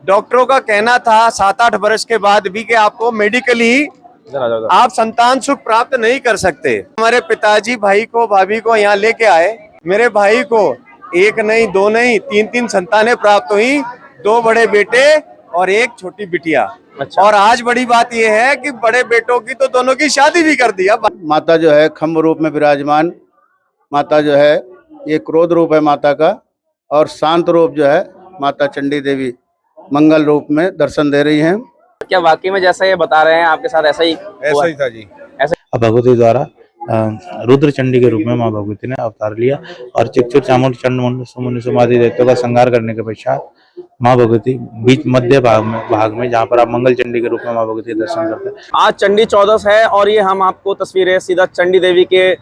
डॉक्टरों का कहना था 7-8 वर्ष के बाद भी कि आपको मेडिकली आप संतान सुख प्राप्त नहीं कर सकते। हमारे पिताजी भाई को भाभी को यहाँ लेके आए। मेरे भाई को एक नहीं, दो नहीं, 3-3 संतानें प्राप्त हुई, 2 बड़े बेटे और एक छोटी बिटिया। अच्छा। और आज बड़ी बात यह है कि बड़े बेटों की तो दोनों की शादी भी कर दिया। माता जो है खम्भ रूप में विराजमान माता जो है, ये क्रोध रूप है माता का, और शांत रूप जो है माता चंडी देवी मंगल रूप में दर्शन दे रही हैं। क्या वाकई में जैसा ये बता रहे हैं आपके साथ ऐसा ही था जी। भगवती द्वारा रुद्र चंडी के रूप में माँ भगवती ने अवतार लिया और चिकचुर चामुंड चंड मुंड समाधि दैत्यों का संहार करने के पश्चात माँ भगवती बीच मध्य भाग में जहाँ पर आप मंगल चंडी के रूप में माँ भगवती दर्शन करते हैं। आज चंडी चौदस है और ये हम आपको तस्वीरें सीधा चंडी देवी के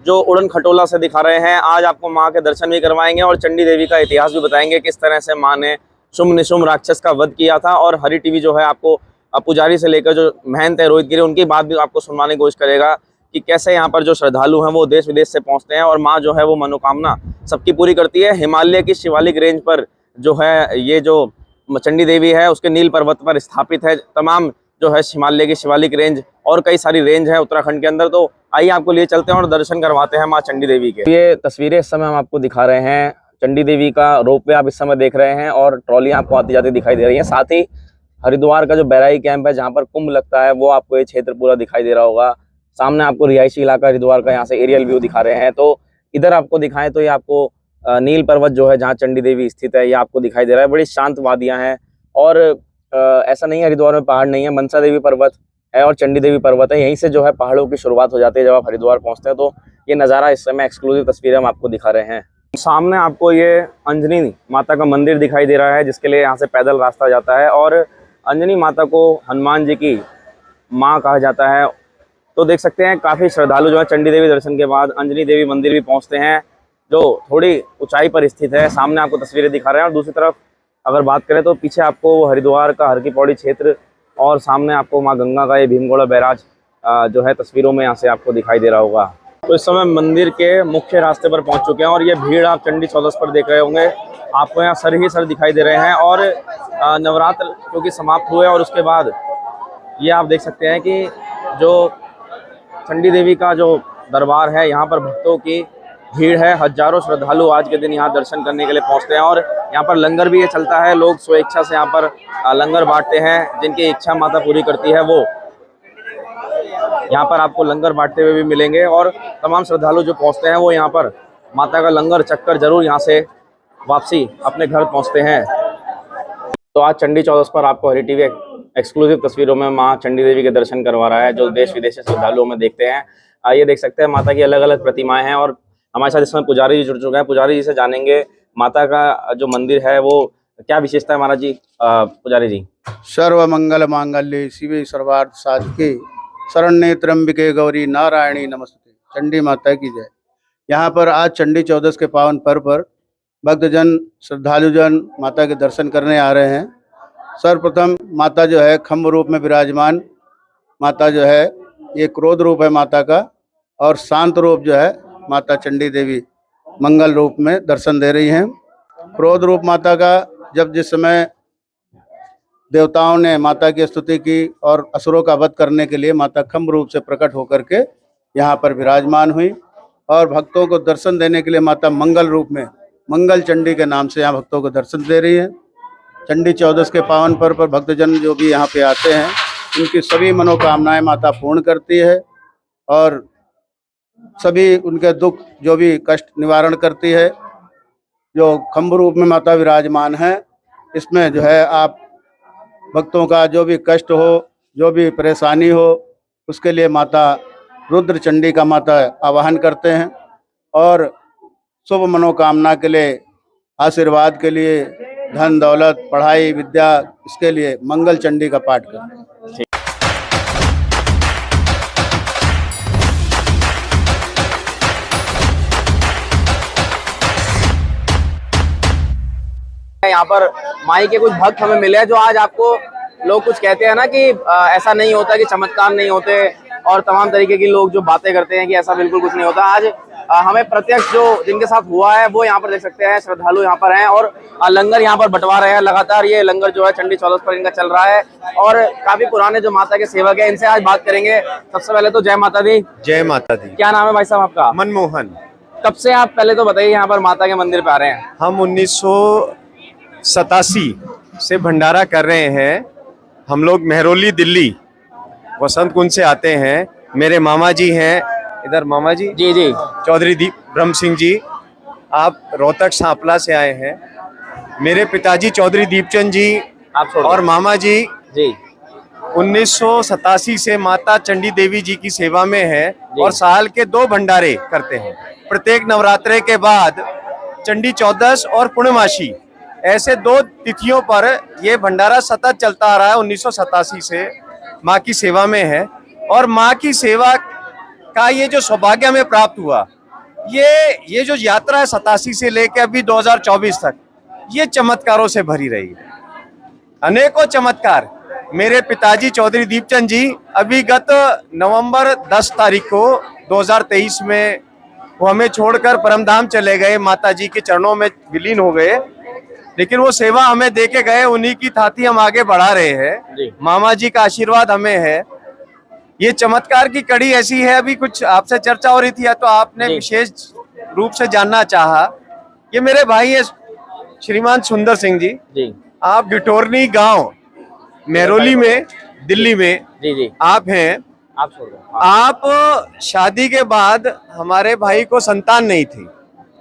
जो उड़न खटोला से दिखा रहे हैं। आज आपको माँ के दर्शन भी करवाएंगे और चंडी देवी का इतिहास भी बताएंगे, किस तरह से माँ ने शुंभ निशुंभ राक्षस का वध किया था। और हरी टीवी जो है आपको पुजारी से लेकर जो महंत है रोहित गिरी, उनकी बात भी आपको सुनवाने की कोशिश करेगा कि कैसे यहाँ पर जो श्रद्धालु हैं वो देश विदेश से पहुँचते हैं और माँ जो है वो मनोकामना सबकी पूरी करती है। हिमालय की शिवालिक रेंज पर जो है ये जो चंडी देवी है उसके नील पर्वत पर स्थापित है। तमाम जो है हिमालय की शिवालिक रेंज और कई सारी रेंज है उत्तराखंड के अंदर। तो आइए आपको लिए चलते हैं और दर्शन करवाते हैं माँ चंडी देवी के। ये तस्वीरें इस समय हम आपको दिखा रहे हैं चंडी देवी का रोपवे आप इस समय देख रहे हैं और ट्रॉलियाँ आपको आती जाती दिखाई दे रही हैं। साथ ही हरिद्वार का जो बैरागी कैंप है जहाँ पर कुंभ लगता है वो आपको ये क्षेत्र पूरा दिखाई दे रहा होगा। सामने आपको रिहायशी इलाका हरिद्वार का यहाँ से एरियल व्यू दिखा रहे हैं। तो इधर आपको दिखाएं तो ये आपको नील पर्वत जो है जहाँ चंडी देवी स्थित है ये आपको दिखाई दे रहा है। बड़ी शांत वादियाँ हैं और ऐसा नहीं है हरिद्वार में पहाड़ नहीं है, मनसा देवी पर्वत है और चंडी देवी पर्वत है। यहीं से जो है पहाड़ों की शुरुआत हो जाती है जब आप हरिद्वार पहुँचते हैं। तो ये नज़ारा इस समय एक्सक्लूसिव तस्वीरें हम आपको दिखा रहे हैं। सामने आपको ये अंजनी माता का मंदिर दिखाई दे रहा है जिसके लिए यहाँ से पैदल रास्ता जाता है और अंजनी माता को हनुमान जी की माँ कहा जाता है। तो देख सकते हैं काफ़ी श्रद्धालु जो है चंडी देवी दर्शन के बाद अंजनी देवी मंदिर भी पहुँचते हैं जो थोड़ी ऊंचाई पर स्थित है। सामने आपको तस्वीरें दिखा रहे हैं और दूसरी तरफ अगर बात करें तो पीछे आपको हरिद्वार का हर की पौड़ी क्षेत्र और सामने आपको माँ गंगा का ये भीमगोड़ा बैराज जो है तस्वीरों में यहाँ से आपको दिखाई दे रहा होगा। तो इस समय मंदिर के मुख्य रास्ते पर पहुँच चुके हैं और ये भीड़ आप चंडी चौदस पर देख रहे होंगे। आपको यहाँ सर ही सर दिखाई दे रहे हैं और नवरात्र क्योंकि समाप्त हुए और उसके बाद ये आप देख सकते हैं कि जो चंडी देवी का जो दरबार है यहाँ पर भक्तों की भीड़ है। हजारों श्रद्धालु आज के दिन यहाँ दर्शन करने के लिए पहुँचते हैं और यहाँ पर लंगर भी ये चलता है। लोग स्वेच्छा से यहाँ पर लंगर बांटते हैं, जिनकी इच्छा माता पूरी करती है वो यहाँ पर आपको लंगर बांटते हुए भी मिलेंगे और तमाम श्रद्धालु जो पहुँचते हैं वो यहाँ पर माता का लंगर चक्कर जरूर यहाँ से वापसी अपने घर पहुँचते हैं। तो आज चंडी चौदस पर आपको हरी टीवी एक्सक्लूसिव तस्वीरों में माँ चंडी देवी के दर्शन करवा रहा है जो देश विदेश से श्रद्धालुओं में देखते हैं। ये देख सकते हैं माता की अलग अलग प्रतिमाएं हैं और हमारे साथ इसमें पुजारी जी जुड़ चुके हैं। पुजारी जी से जानेंगे माता का जो मंदिर है वो क्या विशेषता है। महाराज जी पुजारी जी। सर्व मंगल मांगल्ये शिवे सर्वार्थ साधिके शरण्ये त्र्यंबिके गौरी नारायणी नमस्ते। चंडी माता की जय। यहाँ पर आज चंडी चौदस के पावन पर्व पर भक्तजन श्रद्धालुजन माता के दर्शन करने आ रहे हैं। सर्वप्रथम माता जो है खम्भ रूप में विराजमान माता जो है, ये क्रोध रूप है माता का, और शांत रूप जो है माता चंडी देवी मंगल रूप में दर्शन दे रही हैं। क्रोध रूप माता का जब जिस समय देवताओं ने माता की स्तुति की और असुरों का वध करने के लिए माता खम्भ रूप से प्रकट होकर के यहाँ पर विराजमान हुई और भक्तों को दर्शन देने के लिए माता मंगल रूप में मंगल चंडी के नाम से यहाँ भक्तों को दर्शन दे रही है। चंडी चौदस के पावन पर्व पर भक्तजन जो भी यहाँ पे आते हैं उनकी सभी मनोकामनाएं माता पूर्ण करती है और सभी उनके दुख जो भी कष्ट निवारण करती है। जो खम्भ रूप में माता विराजमान है इसमें जो है आप भक्तों का जो भी कष्ट हो, जो भी परेशानी हो, उसके लिए माता रुद्र चंडी का माता आवाहन करते हैं और शुभ मनोकामना के लिए, आशीर्वाद के लिए, धन दौलत, पढ़ाई, विद्या, इसके लिए मंगल चंडी का पाठ करते हैं। यहाँ पर माई के कुछ भक्त हमें मिले हैं जो आज आपको लोग कुछ कहते हैं ना कि ऐसा नहीं होता कि चमत्कार नहीं होते और तमाम तरीके की लोग जो बातें करते हैं कि ऐसा बिल्कुल कुछ नहीं होता। आज हमें प्रत्यक्ष जो जिनके साथ हुआ है वो यहाँ पर देख सकते हैं, श्रद्धालु यहाँ पर हैं और लंगर यहाँ पर बंटवा रहे हैं। लगातार ये लंगर जो है चंडी चौदस पर इनका चल रहा है और काफी पुराने जो माता के सेवक है इनसे आज बात करेंगे। सबसे पहले तो जय माता दी। जय माता दी। क्या नाम है भाई साहब आपका? मनमोहन। कब से आप, पहले तो बताइए, यहाँ पर माता के मंदिर पे आ रहे हैं? हम 1987 से भंडारा कर रहे हैं। हम लोग मेहरौली दिल्ली वसंत कुंज से आते हैं। मेरे मामा जी हैं इधर, मामा जी जी जी, चौधरी दीप ब्रह्म सिंह जी, आप रोहतक सांपला से आए हैं। मेरे पिताजी चौधरी दीपचंद जी आप छोड़ और मामा जी जी 1987 से माता चंडी देवी जी की सेवा में है और साल के 2 भंडारे करते हैं। प्रत्येक नवरात्रे के बाद चंडी चौदस और पूर्णमासी, ऐसे 2 तिथियों पर ये भंडारा सतत चलता आ रहा है। 1987 से माँ की सेवा में है और माँ की सेवा का ये जो सौभाग्य हमें प्राप्त हुआ, ये जो यात्रा है 87 से लेकर अभी 2024 तक, ये चमत्कारों से भरी रही है। अनेकों चमत्कार। मेरे पिताजी चौधरी दीपचंद जी अभी गत नवंबर 10 तारीख को 2023 में वो हमें छोड़कर परमधाम चले गए, माता जी के चरणों में विलीन हो गए। लेकिन वो सेवा हमें देके गए, उन्हीं की थाती हम आगे बढ़ा रहे हैं। मामा जी का आशीर्वाद हमें है। ये चमत्कार की कड़ी ऐसी है, अभी कुछ आपसे चर्चा हो रही थी तो आपने विशेष रूप से जानना चाहा। ये मेरे भाई है श्रीमान सुंदर सिंह जी, आप गिटोरनी गांव मेहरौली में दिल्ली में जी आप हैं। आप छोड़ दो। आप शादी के बाद हमारे भाई को संतान नहीं थी।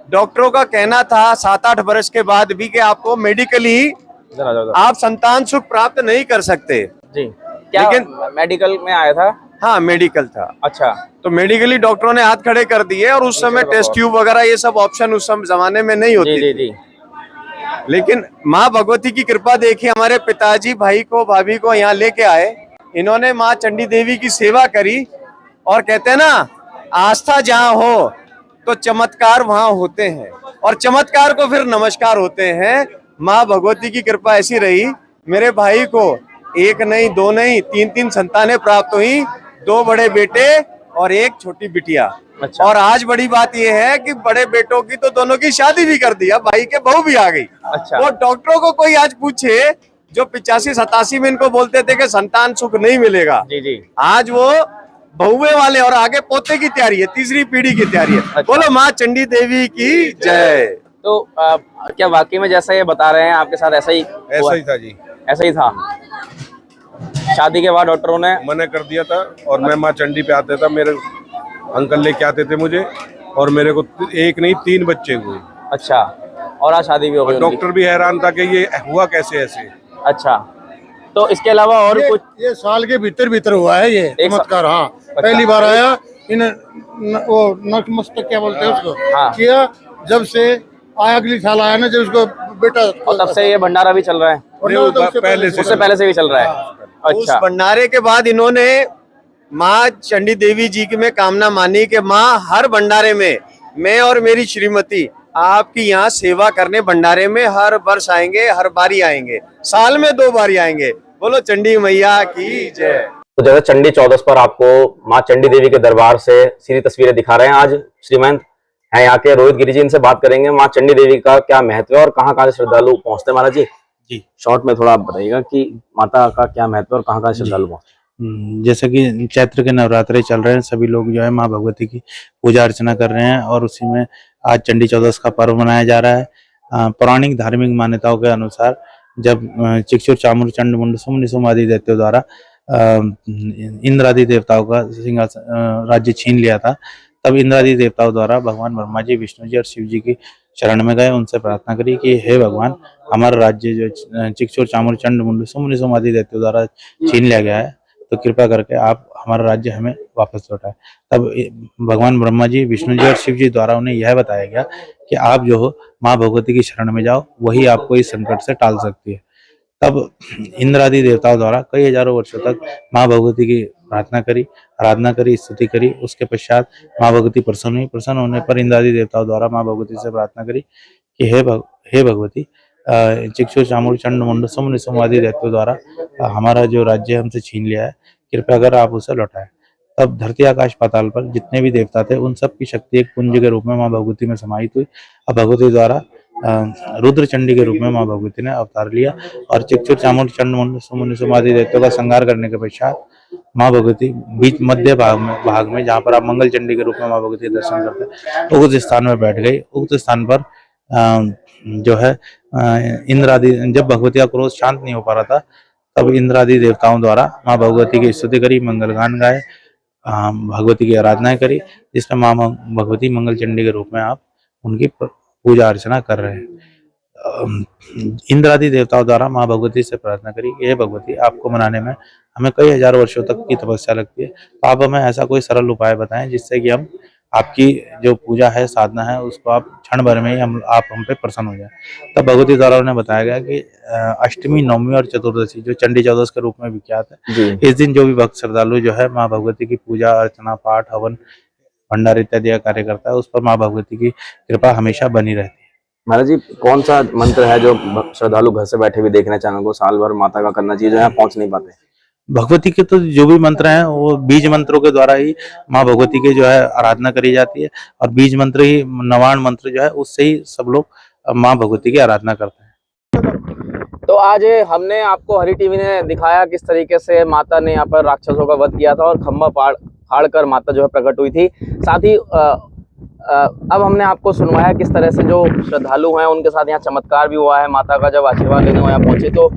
डॉक्टरों का कहना था 7-8 वर्ष के बाद भी कि आपको मेडिकली आप संतान सुख प्राप्त नहीं कर सकते जी। क्या लेकिन मेडिकल में आया था? हाँ, मेडिकल था। अच्छा, तो मेडिकली डॉक्टरों ने हाथ खड़े कर दिए और उस समय टेस्ट ट्यूब वगैरह ये सब ऑप्शन उस समय जमाने में नहीं होती जी जी। लेकिन माँ भगवती की कृपा देखिए, हमारे पिताजी भाई को भाभी को यहाँ लेके आए। इन्होंने माँ चंडी देवी की सेवा करी और कहते हैं ना, आस्था जहाँ हो तो चमत्कार वहाँ होते हैं और चमत्कार को फिर नमस्कार होते हैं। माँ भगवती की कृपा ऐसी रही, मेरे भाई को 1 नहीं 2 नहीं 3 संतानें प्राप्त हुई, 2 बड़े बेटे और 1 छोटी बिटिया। अच्छा। और आज बड़ी बात यह है कि बड़े बेटों की तो दोनों की शादी भी कर दिया, भाई के बहू भी आ गई। अच्छा। वो डॉक्टरों को कोई आज पूछे जो 85-87 में इनको बोलते थे कि संतान सुख नहीं मिलेगा, जी जी, आज वो बहुए वाले और आगे पोते की तैयारी है, 3री पीढ़ी की तैयारी है। अच्छा। बोलो माँ चंडी देवी की जय। तो क्या वाकई में जैसा ये बता रहे हैं आपके साथ ऐसा ही था जी? ऐसा ही था। शादी के बाद डॉक्टरों ने मना कर दिया था और मैं माँ चंडी पे आता था, मेरे अंकल लेके आते थे मुझे और मेरे को 1 नहीं 3 बच्चे हुए। अच्छा, और आज शादी भी हो गई। डॉक्टर भी हैरान था कि ये हुआ कैसे ऐसे। अच्छा, तो इसके अलावा और कुछ? ये साल के भीतर हुआ है ये चमत्कार। हाँ, पहली बार आया वो नतमस्तक क्या बोलते हैं उसको, हाँ, किया जब से आया, अगली साल आया ना जब उसको बेटा, और तब से ये भंडारा भी चल रहा है? पहले से भी चल रहा है। अच्छा। उस भंडारे के बाद इन्होंने माँ चंडी देवी जी की में कामना मानी कि माँ हर भंडारे में मैं और मेरी श्रीमती आपकी यहाँ सेवा करने भंडारे में हर वर्ष आएंगे, हर बारी आएंगे, साल में 2 बारी आएंगे। बोलो चंडी मैया की जय। तो जैसे चंडी चौदस पर आपको माँ चंडी देवी के दरबार से सीधी तस्वीरें दिखा रहे हैं आज श्रीमंत है यहाँ के रोहित गिरी जी, इनसे बात करेंगे माँ चंडी देवी का क्या महत्व है और कहाँ कहाँ से श्रद्धालु पहुँचते हैं। महाराज जी जी शॉर्ट में थोड़ा आप बताइएगा कि माता का क्या महत्व और कहाँ कहाँ श्रद्धालु पहुँचते हैं। जैसे कि चैत्र के नवरात्रे चल रहे हैं, सभी लोग जो है माँ भगवती की पूजा अर्चना कर रहे हैं और उसी में आज चंडी चौदस का पर्व मनाया जा रहा है। पौराणिक धार्मिक मान्यताओं के अनुसार जब चिक्षुर चामुर चंड मुंड सुम निसुम आदि दैत्यों द्वारा इंद्र आदि देवताओं का सिंहासन राज्य छीन लिया था, तब इंद्र आदि देवताओं द्वारा भगवान ब्रह्मा जी, विष्णु जी और शिव जी की शरण में गए, उनसे प्रार्थना करी कि हे भगवान, हमारा राज्य जो चिक्षुर चामुर चंड मुंड सुम निसुम आदि दैत्यों द्वारा छीन लिया गया है, तो कृपा करके आप हमारा राज्य हमें वापस लौटाए। तब भगवान ब्रह्मा जी, विष्णु जी और शिव जी द्वारा उन्हें यह बताया गया कि आप जो हो माँ भगवती की शरण में जाओ, वही आपको इस संकट से टाल सकती है। तब इंद्र आदि देवताओं द्वारा कई हजारों वर्षों तक माँ भगवती की प्रार्थना करी, आराधना करी, स्तुति करी। उसके पश्चात माँ भगवती प्रसन्न हुई। प्रसन्न होने पर इंद्र आदि देवताओं द्वारा माँ भगवती से प्रार्थना करी कि हे भगवती, चिक्षुर चामुर चंड मुंड सुम निसुम आदि दैत्यों द्वारा हमारा जो राज्य हमसे छीन लिया है, कृपया कर आप उसे लौटाएं। तब धरती आकाश पाताल पर जितने भी देवता थे उन सब की शक्ति एक पुंज के रूप में माँ भगवती में समाहित हुई और भगवती द्वारा रुद्र चंडी के रूप में माँ भगवती ने अवतार लिया और चिकचुर चामुंड चंड मुंड सुमुन सुम आदि देवताओं का संहार करने के पश्चात माँ भगवती बीच मध्य भाग में जहाँ पर आप मंगल चंडी के रूप में माँ भगवती दर्शन करते हैं उक्त स्थान में बैठ गई। उक्त स्थान पर जो है इंद्र आदि, जब भगवती का क्रोध शांत नहीं हो पा रहा था तब इंद्र आदि देवताओं द्वारा माँ भगवती की स्तुति करी, मंगल गान गाए, भगवती की आराधना करी, जिसमें माँ भगवती मंगल चंडी के रूप में आप उनकी पूजा अर्चना कर रहे हैं। इंद्र आदि देवताओं द्वारा माँ भगवती से प्रार्थना करी, ये भगवती आपको मनाने में हमें कई हजार वर्षों तक की तपस्या लगती है, तो आप हमें ऐसा कोई सरल उपाय बताएं जिससे कि हम आपकी जो पूजा है, साधना है, उसको आप क्षण भर में ही आप हम पे प्रसन्न हो जाए। तब भगवती द्वारा उन्हें बताया गया कि अष्टमी, नवमी और चतुर्दशी जो चंडी चौदस के रूप में विख्यात है, इस दिन जो भी भक्त श्रद्धालु जो है माँ भगवती की पूजा अर्चना, पाठ, हवन, भंडार इत्यादि का कार्य करता है, उस पर माँ भगवती की कृपा हमेशा बनी रहती है। महाराज जी, कौन सा मंत्र है जो श्रद्धालु घर से बैठे भी देखना चैनल को साल भर माता का करना चाहिए, जो यहाँ पहुंच नहीं पाते? भगवती के तो जो भी मंत्र हैं वो बीज मंत्रों के द्वारा ही माँ भगवती की जो है आराधना करी जाती है और बीज मंत्र ही, नवाण मंत्र जो है उससे ही सब लोग माँ भगवती की आराधना करते हैं। तो आज हमने आपको हरी टीवी ने दिखाया किस तरीके से माता ने यहाँ पर राक्षसों का वध किया था और खम्भा फाड़ कर माता जो है प्रकट हुई थी। साथ ही अब हमने आपको सुनवाया किस तरह से जो श्रद्धालु हैं उनके साथ यहाँ चमत्कार भी हुआ है, माता का जब आशीर्वाद लेने यहाँ पहुंचे। तो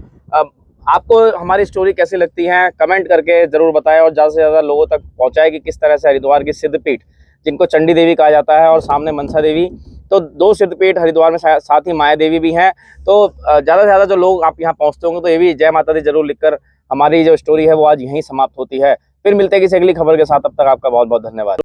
आपको हमारी स्टोरी कैसी लगती है कमेंट करके जरूर बताएं और ज़्यादा से ज़्यादा लोगों तक पहुंचाएं कि किस तरह से हरिद्वार की सिद्धपीठ, जिनको चंडी देवी कहा जाता है और सामने मनसा देवी, तो दो सिद्धपीठ हरिद्वार में, साथ ही माया देवी भी हैं। तो ज़्यादा से ज़्यादा जो लोग आप यहाँ पहुँचते होंगे तो ये भी जय माता दी जरूर लिखकर हमारी जो स्टोरी है वो आज यहीं समाप्त होती है। फिर मिलते हैं किसी अगली खबर के साथ, तब तक आपका बहुत बहुत धन्यवाद।